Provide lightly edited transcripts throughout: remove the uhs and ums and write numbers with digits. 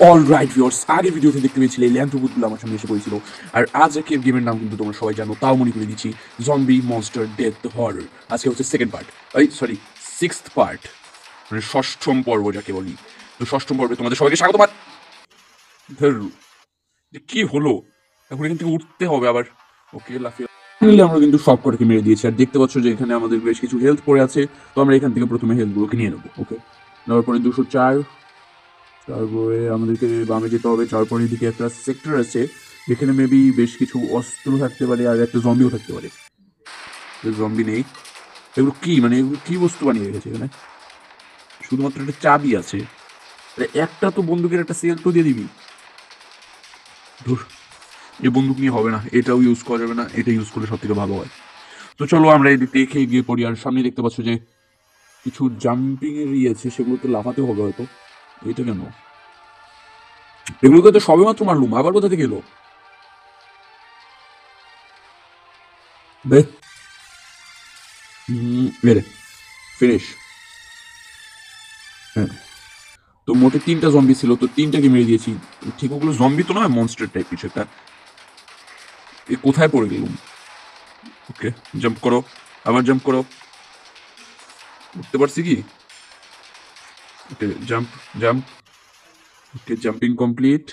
Alright viewers, আগের ভিডিওতে দেখতে পেয়েছিলে এই ল্যান্ড রোবটগুলো আমার সামনে এসে পড়েছিল। আর আজকে গেমের নাম কিন্তু তোমরা সবাই জানো, তাও মনে করে দিচ্ছি, জম্বি মনস্টার ডেথ হরর। আজকে হচ্ছে second part, sorry, sixth part, মানে ষষ্ঠম পর্ব যাকে বলি। তো ষষ্ঠম পর্বে তোমাদের সবাইকে স্বাগত। কি হলো, এখন এখান থেকে উঠতে হবে আবার। ওকে, লাফিয়ে আমরা কিন্তু সব কটাকে মেরে দিয়েছি। আর দেখতে পাচ্ছ যে এখানে আমাদের বেশ কিছু হেলথ পড়ে আছে। তো আমরা এখান থেকে প্রথমে হেলথগুলোকে নিয়ে নেবো। ওকে, নেওয়ার পরে 204, তারপরে আমাদেরকে বামে যেতে হবে। তারপরে এদিকে একটা সেক্টর আছে যেখানে মেবি বেশ কিছু অস্ত্র থাকতে পারে আর একটা জম্বিও থাকতে পারে। জম্বি নেই। এগুলো কি, মানে এগুলো কি বস্তু বানিয়ে রেখেছে এখানে? শুধুমাত্র একটা চাবি আছে। একটা তো বন্দুকের একটা সেল তো দিয়ে দিবি। ধুর, এই বন্দুক নিয়ে হবে না, এটাও ইউজ করা যাবে না, এটা ইউজ করলে সব থেকে ভালো হয়। তো চলো আমরা এদিক দেখে গিয়ে পড়ি। আর সামনে দেখতে পাচ্ছ যে কিছু জাম্পিং এর ইয়ে আছে, সেগুলোতে লাফাতে হবে হয়তো। এটা কেন? এগুলোকে তো সবে মাত্র মারলুম, আবার কোথা থেকে এলো? মেরে ফিনিশ। হ্যাঁ, তো মোটে 3টা জম্বি ছিল, তো 3টাকে মেরে দিয়েছি। ঠিক ওগুলো জম্বি তো নয়, মনস্টার টাইপ কিছু একটা। এ কোথায় পড়ে গেলুম? ওকে, জাম্প করো, আবার জাম্প করো। উঠতে পারছি কি? ওকে, জাম্প, জাম্প। ওকে, জাম্পিং কমপ্লিট।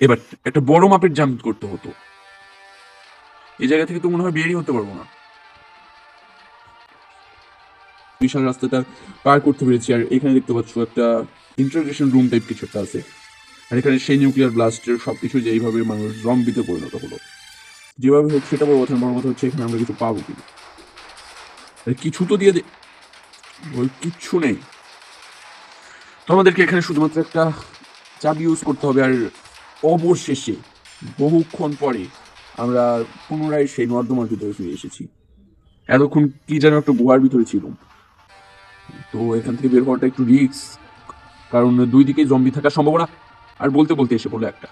এবার একটা বড় মাপের জাম্প করতে হতো। এই জায়গা থেকে তো মনে হয় বেরিয়ে হতে পারবো না। বিশাল রাস্তাটা পার করতে পেরেছি। আর এখানে দেখতে পাচ্ছ একটা ইন্টারোগেশন রুম টাইপ কিছু একটা আছে। আর এখানে সেই নিউক্লিয়ার ব্লাস্টের সবকিছু যে এইভাবে মানুষ জম্বিতে পরিণত হলো, যেভাবে হোক সেটা বড় কথা না, বড় কথা হচ্ছে এখানে আমরা কিছু পাবো কিনা। কিছু তো দিয়ে দে। ওই কিচ্ছু নেই। তো আমাদেরকে এখানে শুধুমাত্র একটা চাবি ইউজ করতে হবে। আর অবশেষে বহুক্ষণ পরে আমরা পুনরায় সেই নর্দমার ভিতরে ফিরে এসেছি। এতক্ষণ কি যেন একটা গুহার ভিতরে ছিলাম। তো এখান থেকে বের হওয়াটা একটু রিস্ক, কারণ দুই দিকেই জম্বি থাকার সম্ভাবনা। আর বলতে বলতে এসে পড়লো একটা।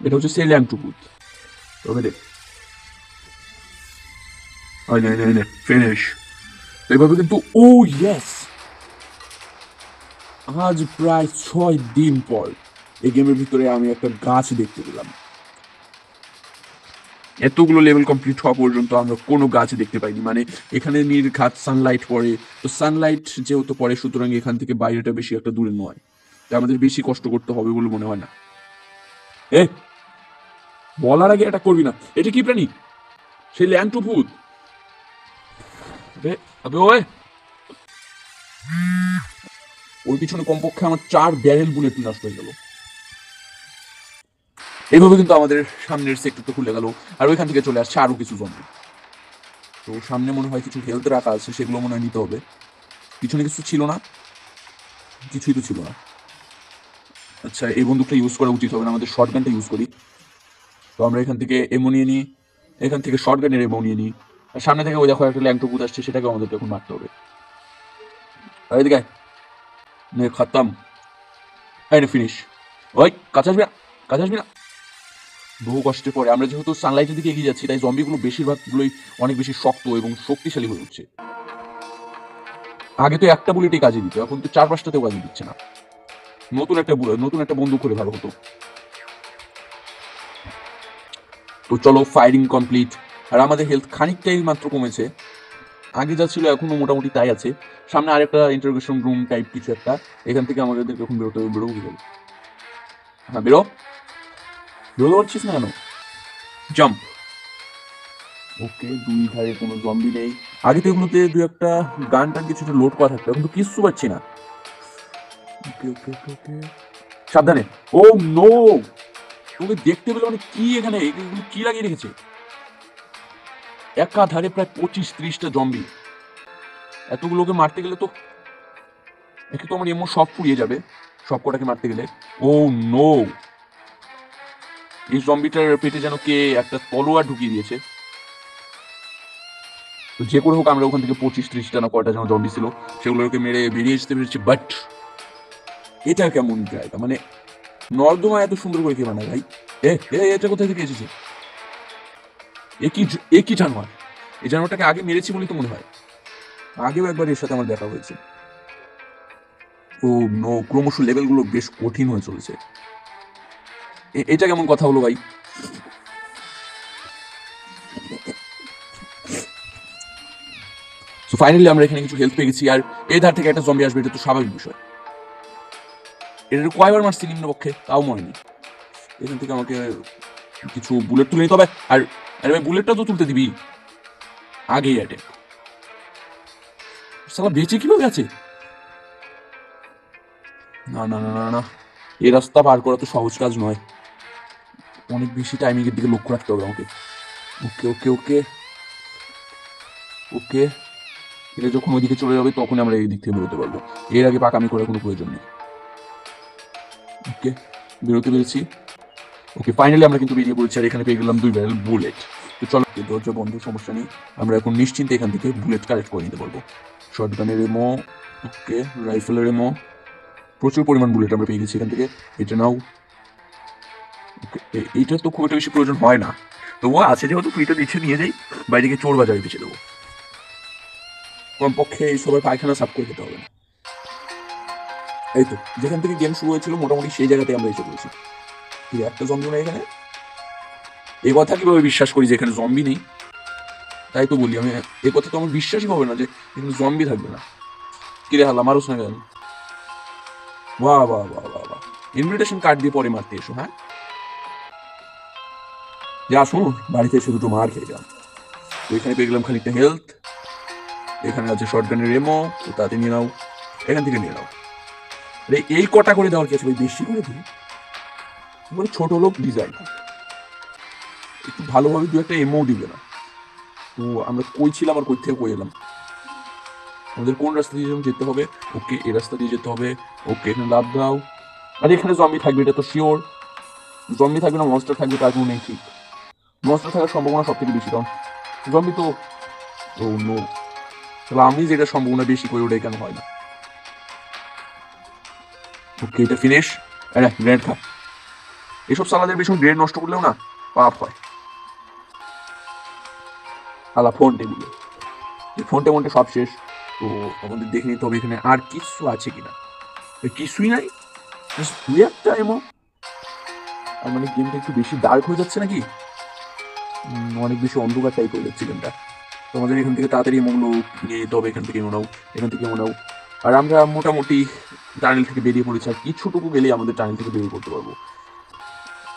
এটা হচ্ছে সেলিয়ান টুকুত। তবে দেখ, ফিনিশ। এইভাবে কিন্তু, ও ইয়েস, আজ প্রায় 6 দিন পর এই গেমের ভিতরে আমি একটা গাছ দেখতে পেলাম। এতগুলো লেভেল কমপ্লিট হওয়া পর্যন্ত আমরা কোনো গাছ দেখতে পাইনি। মানে এখানে নির্ঘাত সানলাইট পড়ে, তো সানলাইট যেহেতু পড়ে, সুতরাং এখান থেকে বাইরেটা বেশি একটা দূরে নয়, তাই আমাদের বেশি কষ্ট করতে হবে বলে মনে হয় না। এ, বলার আগে এটা করবি না। এটা কি প্রাণী? সেই ল্যান্ড ভূত। আবে ওই, ওর পিছনে কমপক্ষে আমার 4 ব্যারেল বুলেট নষ্ট হয়ে গেল। এইভাবে কিন্তু আমাদের সামনের সেক্টরটা খুলে গেল। আর ওইখান থেকে চলে আসছে আরো কিছু জম্বি। তো সামনে মনে হয় কিছু হেলথ রাখা আছে, সেগুলো মনে হয় নিতে হবে। পিছনে কিছু ছিল না, কিছুই তো ছিল না। আচ্ছা, এই বন্দুকটা ইউজ করা উচিত হবে না, আমাদের শর্ট গানটা ইউজ করি। তো আমরা এখান থেকে এমো নিয়ে নিই, এখান থেকে শর্ট গানের এমো নিয়ে নিই। আর সামনে থেকে ওই দেখো একটা ল্যাংটো ভূত আসছে, সেটাকে আমাদের এখন মারতে হবে। আর এদিকে নে, খাতাম। এই নে, ফিনিশ। ওই, কাছে আসবি না, কাছে আসবি না। বহু কষ্টে পরে আমরা যেহেতু সানলাইটের দিকে এগিয়ে যাচ্ছি, তাই জম্বিগুলো বেশিরভাগগুলোই অনেক বেশি শক্ত এবং শক্তিশালী হয়ে উঠছে। আগে তো একটা বুলেটই কাজে দিত, এখন তো 4-5টাতেও কাজে দিচ্ছে না। নতুন একটা বন্দুক করে ভালো হতো। তো চলো, ফায়ারিং কমপ্লিট। আর আমাদের হেলথ খানিকটাই মাত্র কমেছে, আগে যা ছিল এখনো মোটামুটি তাই আছে। সামনে আরেকটা ইন্টারোগেশন রুম টাইপ কিছু একটা, এখান থেকে আমাদের এখন বেরোতে হবে। বেরোবো কি করে? হ্যাঁ, বেরোতে পারছিস না কেন? জাম্প। ওকে, দুই ধারে কোনো জম্বি নেই। আগে তো এগুলোতে দু একটা গান টান কিছু লোড করা থাকতো, এখন তো কিচ্ছু পাচ্ছি না। ওকে ওকে ওকে ওকে, সাবধানে। ও নো, তোকে দেখতে পেলে মানে কি এখানে এগুলো কি লাগিয়ে রেখেছে? একাধারে প্রায় 25-30টা জম্বি। এতগুলোকে মারতে গেলে তো একে তো আমার এমন সব ফুরিয়ে যাবে, সব কটাকে মারতে গেলে। ও নো, এই জম্বিটার পেটে যেন কে একটা তলোয়ার ঢুকিয়ে দিয়েছে। তো যে করে হোক আমরা ওখান থেকে 25-30টা না কয়টা যেন জম্বি ছিল, সেগুলোকে মেরে বেরিয়ে আসতে পেরেছি। বাট এটা কেমন জায়গা, মানে নর্দমা এত সুন্দর করে কে বানায় ভাই? এ এ, এটা কোথায় থেকে এসেছে? এ কি জানোয়ার? এই জানোয়ারটাকে আগে মেরেছি বলেই তো মনে হয়। আগেও একবার এর সাথে আমার দেখা হয়েছে। ও নো, ক্রমশ লেভেলগুলো বেশ কঠিন হয়ে চলেছে। এটা কেমন কথা হলো ভাই? সো ফাইনালি আমরা এখানে কিছু হেল্প পেয়ে গেছি, আর এই ধার থেকে একটা জম্বি আসবে, এটা তো স্বাভাবিক বিষয়। এটা কয়বার মারছি নিম্নপক্ষে তাও মনে নেই। এখান থেকে আমাকে কিছু বুলেট তুলে নিতে হবে। আর আরে ভাই, বুলেটটা তো তুলতে দিবি আগেই অ্যাটেক। সালা বেঁচে কিভাবে আছে? না না না না না, এই রাস্তা পার করা তো সহজ কাজ নয়, অনেক বেশি টাইমিং এর দিকে লক্ষ্য রাখতে হবে আমাকে। ওকে ওকে ওকে ওকে, এটা যখন ওইদিকে চলে যাবে তখন আমরা এই দিক থেকে বেরোতে পারবো, এর আগে পাকামি করার কোনো প্রয়োজন নেই। ওকে, বেরোতে পেরেছি। ওকে, ফাইনালি আমরা কিন্তু বেরিয়ে পড়েছি, আর এখানে পেয়ে গেলাম 2 ব্যারেল বুলেট। তো চলো, দরজা বন্ধ, সমস্যা নেই, আমরা এখন নিশ্চিন্তে এখান থেকে বুলেট কালেক্ট করে নিতে পারবো। শর্টগানের এমো, ওকে, রাইফেলের এমো, প্রচুর পরিমাণ বুলেট আমরা পেয়ে গেছি এখান থেকে। এটা নাও। ওকে, এইটা তো খুব একটা বেশি প্রয়োজন হয় না, তবুও আছে যেহেতু ফ্রিটা দিচ্ছে, নিয়ে যাই, বাইরে গিয়ে চোর বাজারে বেঁচে দেবো। কমপক্ষে এই সবার পায়খানা সাফ করে খেতে হবে না। এই তো, যেখান থেকে গেম শুরু হয়েছিল মোটামুটি সেই জায়গাতে আমরা এসে পড়েছি। একটা জম্বি নেই এখানে? এই কথা কিভাবে বিশ্বাস করি যে এখানে জম্বি নেই? তাই তো বলি আমি, এ কথা তো আমার বিশ্বাসই হবে না যে এখানে জম্বি থাকবে না। কিরে হাল্লা, মারুস না কেন? বাহ বাহ বাহ বাহ বাহ, ইনভিটেশন কার্ড দিয়ে পরে মারতে এসো, হ্যাঁ? যে আসুন, বাড়িতে এসে দুটো মার খেয়ে যান। তো এখানে পেয়ে গেলাম খানিকটা হেলথ, এখানে আছে শর্টগানের রেমো, তো তাতে নিয়ে নাও, এখান থেকে নিয়ে নাও। আরে এই কটা করে দেওয়ার কি আছে ভাই, বেশি করে দিই মানে, ছোট লোক ডিজাইন, একটু ভালোভাবে দু একটা এমও দিবে না? তো আমরা কই ছিলাম আর কই থেকে কই এলাম? আমাদের কোন রাস্তা দিয়ে যেতে হবে? ওকে, এই রাস্তা দিয়ে যেতে হবে। ওকে, এখানে লাভ দাও। আর এখানে জম্বি থাকবে এটা তো শিওর। জম্বি থাকবে না মনস্টার থাকবে তার কোনো নেই ঠিক। মনস্টার থাকার সম্ভাবনা সব থেকে বেশি, কারণ জম্বি তো, ও নো, তাহলে আমি যেটা সম্ভাবনা বেশি করি ওটাই কেন হয় না? ওকে, এটা ফিনিশ। হ্যাঁ, গ্রেনেড খা। এসব সালাদের বেশি গ্রেনেড নষ্ট করলেও না পাপ হয়। আলা ফোন টেবিলে, এই ফোন টেমনটা সব শেষ। তো আমাদের দেখে নিতে হবে এখানে আর কিছু আছে কিনা। কিছুই নাই, দুই একটা এমন। আর মানে গেমটা একটু বেশি ডার্ক হয়ে যাচ্ছে নাকি? অনেক বেশি অন্ধকার টাইপ হয়ে যাচ্ছে গেমটা। তো আমাদের এখান থেকে তাড়াতাড়ি এমনগুলো নিয়ে যেতে হবে, এখান থেকে নাও, এখান থেকে নাও। আর আমরা মোটামুটি টানেল থেকে বেরিয়ে পড়েছি, আর কিছুটুকু গেলেই আমাদের টানেল থেকে বেরিয়ে পড়তে পারবো।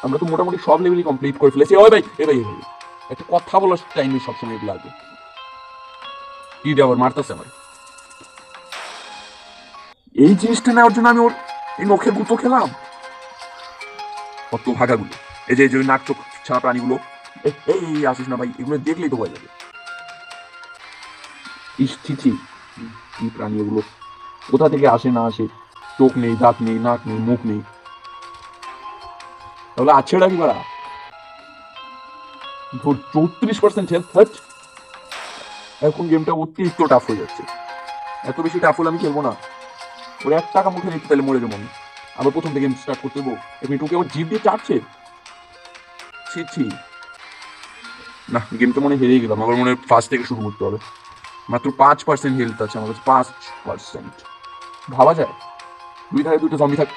আমরা তো মোটামুটি সব লেভেলই কমপ্লিট করে ফেলেছি। ওই ভাই, এ ভাই, একটা কথা বলার টাইমে সবসময় এগুলো লাগে। কি দিয়ে আবার মারতেছে আমার? এই জিনিসটা নেওয়ার জন্য আমি ওর এই নখের গুঁতো খেলাম? কত ভাগাগুলো, এই যে নাক চোখ ছাড়া প্রাণীগুলো, এই আসিস না ভাই, এগুলো দেখলেই তো ভয় লাগে। ইষ্টিছি, কি প্রাণী এগুলো, কোথা থেকে আসে না আসে, চোখ নেই, দাঁত নেই, নাক নেই, মুখ নেই, তাহলে আছে ওটা কি বাড়া? 34% হেলথ হার্ট। এখন গেমটা অতিরিক্ত টাফ হয়ে যাচ্ছে, এত বেশি টাফ হলে আমি খেলবো না। ওর এক টাকা মুখে নিতে তাহলে মরে যাবো আমি, আবার প্রথম থেকে স্টার্ট করতে দেবো। এমনি টুকে আবার জিপ দিয়ে চাটছে, ছি ছি। না, গেমটা মনে হেরেই গেলাম, আবার মনে ফার্স্ট থেকে শুরু করতে হবে। মাত্র 5% হেলথ আছে আমার কাছে, 5%। ভাবা যায়? দুই ধারে দুটো জম্বি থাক।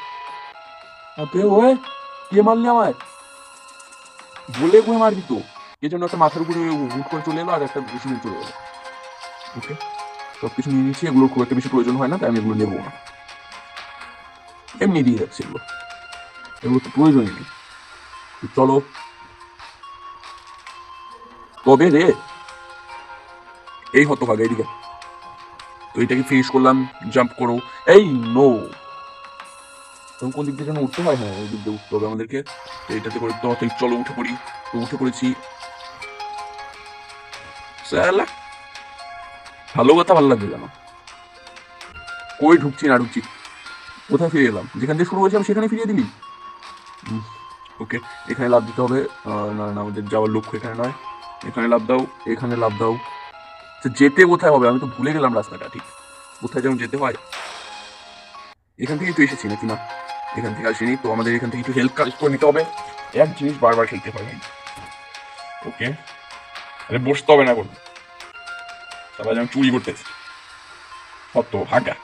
আপে ওয়ে, কে মারলি আমায়? বলে কয়ে মারবি তো, কে যেন একটা মাথার উপরে হুট করে চলে এলো, আর একটা বেশি দূর চলে এলো। ওকে, সব কিছু নিয়ে নিচ্ছি, এগুলোর খুব একটা বেশি প্রয়োজন হয় না, তাই আমি এগুলো নেবো না, এমনি দিয়ে যাচ্ছি এগুলো, এগুলো তো প্রয়োজনই নেই। চলো তবে রে, এই হতভাগা এদিকে। তো এটাকে ফিনিশ করলাম, জাম্প করো। এই নো, তখন কোন দিক দিয়ে যেন উঠতে হয়? হ্যাঁ, ওই দিক দিয়ে উঠতে হবে আমাদেরকে। তো এটাতে করে তো চলো উঠে পড়ি। তো উঠে পড়েছি। সালা, ভালো কথা ভালো লাগবে কেন? কই ঢুকছি না ঢুকছি, কোথায় ফিরে এলাম? যেখান থেকে শুরু হয়েছিলাম সেখানে ফিরিয়ে দিলি। ওকে, এখানে লাভ দিতে হবে। না না, আমাদের যাওয়ার লক্ষ্য এখানে নয়। এখানে লাভ দাও, এখানে লাভ দাও। যেতে কোথায় হবে? আমি তো ভুলে গেলাম রাস্তাটা ঠিক, কোথায় যেন যেতে হয়। এখান থেকেই তো এসেছি নাকি? না, এখান থেকে আসিনি। তো আমাদের এখান থেকে একটু হেল্প কালেক্ট করে নিতে হবে। এক জিনিস বারবার খেলতে হয়। ওকে, আরে বসতে হবে না কোনো, তাহলে আমি চুরি করতেছি, কত হাঁকা।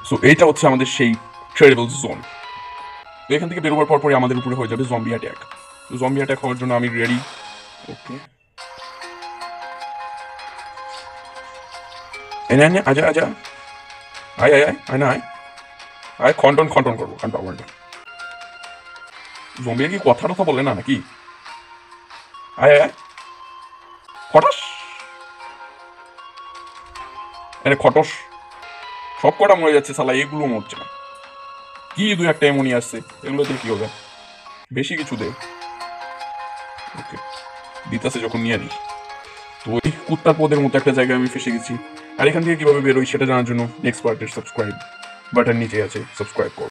সো এইটা হচ্ছে আমাদের সেই ট্রেডেবল জোন। তো এখান থেকে বেরোবার পরপরই আমাদের উপরে হয়ে যাবে জম্বি অ্যাট্যাক। তো জম্বি অ্যাট্যাক হওয়ার জন্য আমি রেডি। ওকে, এনে এনে আজা আজা, আয় আয় আয় আয় না আয় আয়, খন্টন খন্টন করবো কারণ পাবো। জম্বির কি কথা টথা বলে না নাকি? আয় আয় আয়, খটাস, এনে খটস, সব কটা মরে যাচ্ছে শালা, এগুলো মরছে না। কি দু একটা এমনই আসছে, এগুলো দিয়ে কি হবে? বেশি কিছু দে। ওকে, দিতাছে যখন নিয়ে নিই। তো ওই কুত্তার পদের মতো একটা জায়গায় আমি ফেসে গেছি। আর এখান থেকে কিভাবে বেরোই সেটা জানার জন্য নেক্সট পার্টের সাবস্ক্রাইব বাটন নিচে আছে, সাবস্ক্রাইব করো।